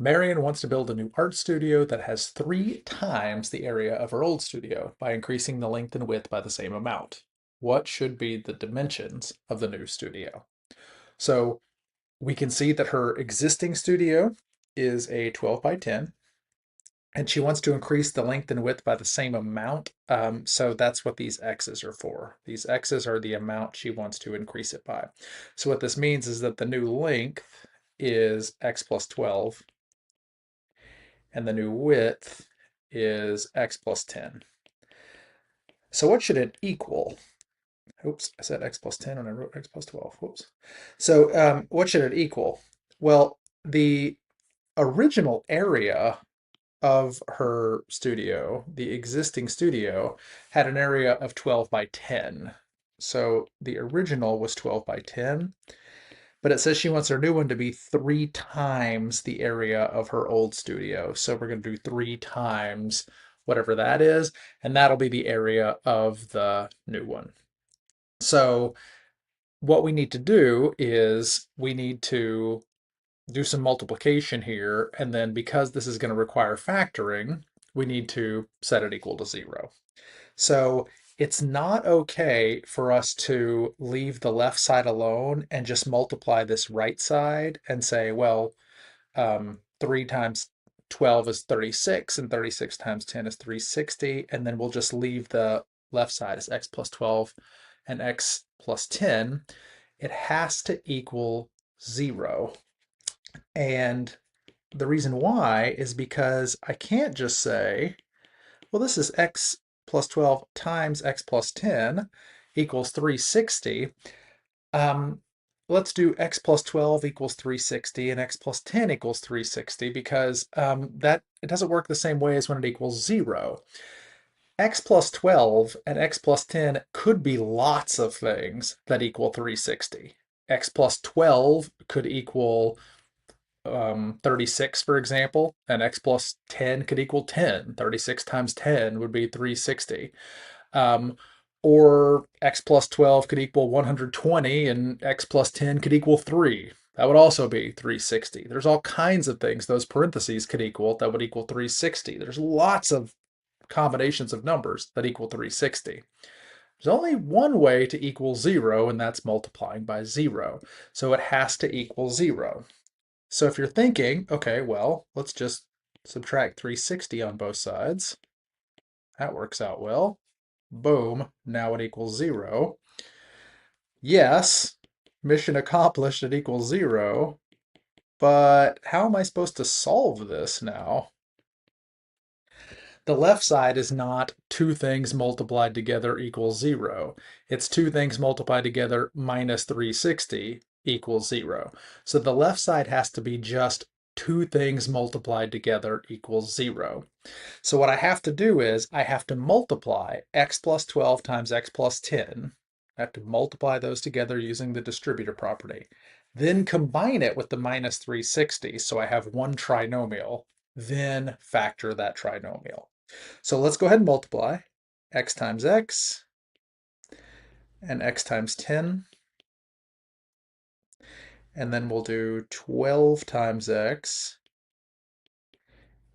Marion wants to build a new art studio that has 3 times the area of her old studio by increasing the length and width by the same amount. What should be the dimensions of the new studio? So we can see that her existing studio is a 12 by 10, and she wants to increase the length and width by the same amount. So that's what these X's are for. These X's are the amount she wants to increase it by. So what this means is that the new length is X plus 12, and the new width is X plus 10. So what should it equal? Oops, I said X plus 10 when I wrote X plus 12. Whoops. So what should it equal? Well, the original area of her studio, the existing studio, had an area of 12 by 10. So the original was 12 by 10, but it says she wants her new one to be 3 times the area of her old studio. So we're going to do 3 times whatever that is, and that'll be the area of the new one. So what we need to do is we need to do some multiplication here, and then because this is going to require factoring, we need to set it equal to 0. So it's not okay for us to leave the left side alone and just multiply this right side and say, well, 3 times 12 is 36, and 36 times 10 is 360, and then we'll just leave the left side as x plus 12 and x plus 10. It has to equal 0. And the reason why is because I can't just say, well, this is x plus 12 times x plus 10 equals 360. Let's do x plus 12 equals 360 and x plus 10 equals 360 because that it doesn't work the same way as when it equals 0. X plus 12 and x plus 10 could be lots of things that equal 360. X plus 12 could equal 36, for example, and x plus 10 could equal 10. 36 times 10 would be 360. Um, or x plus 12 could equal 120 and x plus 10 could equal 3. That would also be 360. There's all kinds of things those parentheses could equal that would equal 360. There's lots of combinations of numbers that equal 360. There's only one way to equal 0, and that's multiplying by 0. So it has to equal 0. So if you're thinking, okay, well, let's just subtract 360 on both sides. That works out well. Boom, now it equals 0. Yes, mission accomplished, it equals 0. But how am I supposed to solve this now? The left side is not 2 things multiplied together equals 0. It's 2 things multiplied together minus 360 equals 0. So the left side has to be just 2 things multiplied together equals 0. So what I have to do is I have to multiply x plus 12 times x plus 10. I have to multiply those together using the distributive property. Then combine it with the minus 360, so I have one trinomial. Then factor that trinomial. So let's go ahead and multiply x times x and x times 10. And then we'll do 12 times x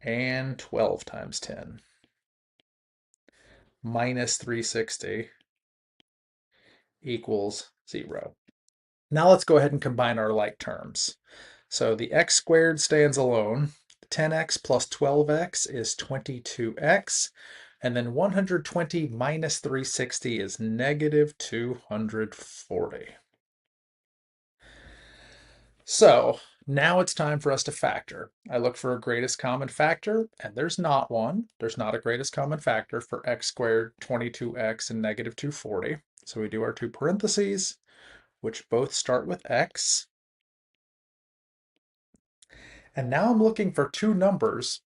and 12 times 10 minus 360 equals 0. Now let's go ahead and combine our like terms. So the x squared stands alone. 10x plus 12x is 22x. And then 120 minus 360 is negative 240. So now it's time for us to factor. I look for a greatest common factor, and there's not one. There's not a greatest common factor for x squared, 22x, and negative 240. So we do our 2 parentheses, which both start with x. And now I'm looking for 2 numbers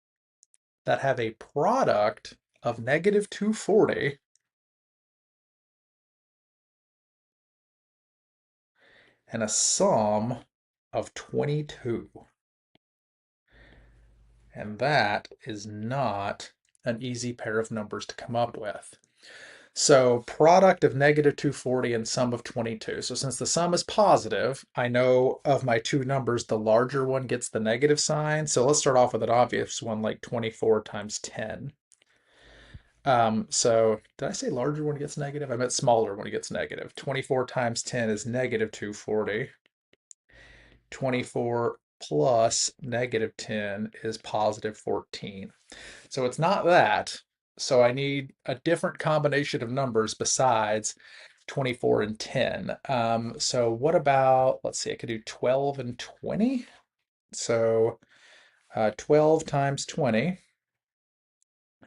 that have a product of negative 240 and a sum of 22. And that is not an easy pair of numbers to come up with. So product of negative 240 and sum of 22. So since the sum is positive, I know of my two numbers, the larger one gets the negative sign. So let's start off with an obvious one like 24 times 10. So did I say larger when it gets negative? I meant smaller when it gets negative. 24 times 10 is negative 240. 24 plus negative 10 is positive 14. So it's not that. So I need a different combination of numbers besides 24 and 10. So what about, let's see, I could do 12 and 20. So 12 times 20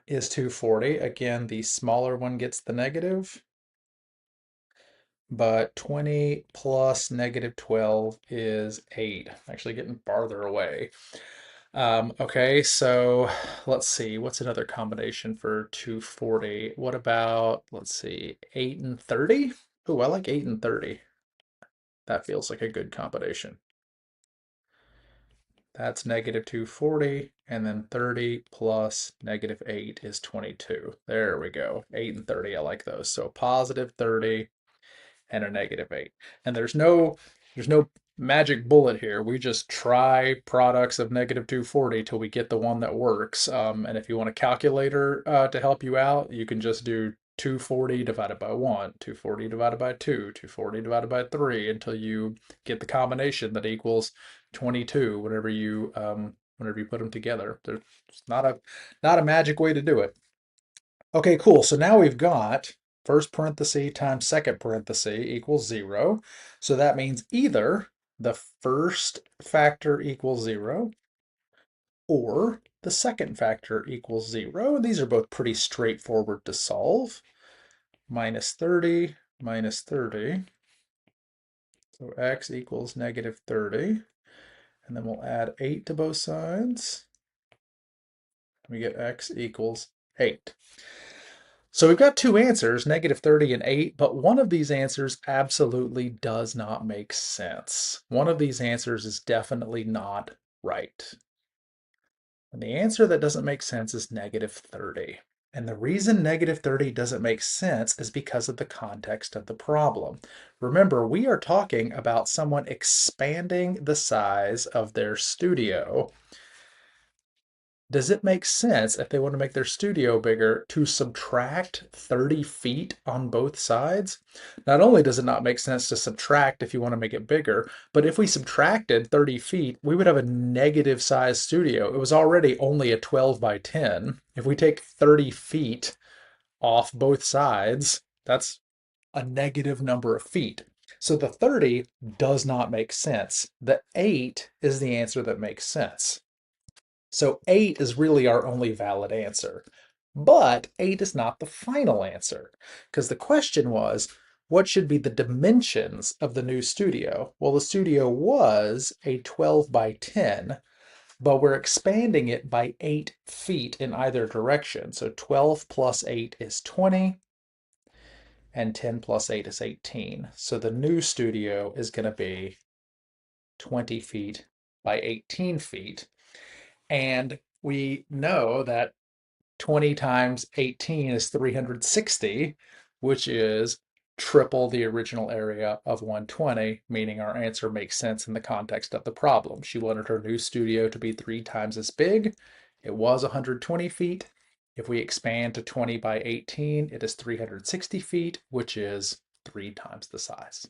is 240. Again, the smaller one gets the negative, but 20 plus negative 12 is 8. Actually getting farther away. Okay, so let's see, what's another combination for 240? What about, let's see, 8 and 30? Oh, I like 8 and 30. That feels like a good combination. That's negative 240, and then 30 plus negative 8 is 22. There we go. 8 and 30, I like those. So positive 30 and a negative 8. And there's no magic bullet here. We just try products of negative 240 till we get the one that works. And if you want a calculator to help you out, you can just do 240 divided by 1, 240 divided by 2, 240 divided by 3 until you get the combination that equals 22 whenever you put them together. There's not a magic way to do it. Okay, cool. So now we've got first parenthesis times second parenthesis equals 0. So that means either the first factor equals 0 or the second factor equals 0. And these are both pretty straightforward to solve. Minus 30 minus 30. So x equals negative 30. And then we'll add 8 to both sides. We get x equals 8. So we've got two answers, negative 30 and 8, but one of these answers absolutely does not make sense. One of these answers is definitely not right. And the answer that doesn't make sense is negative 30. And the reason negative 30 doesn't make sense is because of the context of the problem. Remember, we are talking about someone expanding the size of their studio. Does it make sense if they want to make their studio bigger to subtract 30 feet on both sides? Not only does it not make sense to subtract if you want to make it bigger, but if we subtracted 30 feet, we would have a negative size studio. It was already only a 12 by 10. If we take 30 feet off both sides, that's a negative number of feet. So the 30 does not make sense. The 8 is the answer that makes sense. So 8 is really our only valid answer. But 8 is not the final answer, because the question was, what should be the dimensions of the new studio? Well, the studio was a 12 by 10, but we're expanding it by 8 feet in either direction. So 12 plus 8 is 20, and 10 plus 8 is 18. So the new studio is going to be 20 feet by 18 feet. And we know that 20 times 18 is 360, which is triple the original area of 120, meaning our answer makes sense in the context of the problem. She wanted her new studio to be 3 times as big. It was 120 feet. If we expand to 20 by 18, it is 360 feet, which is 3 times the size.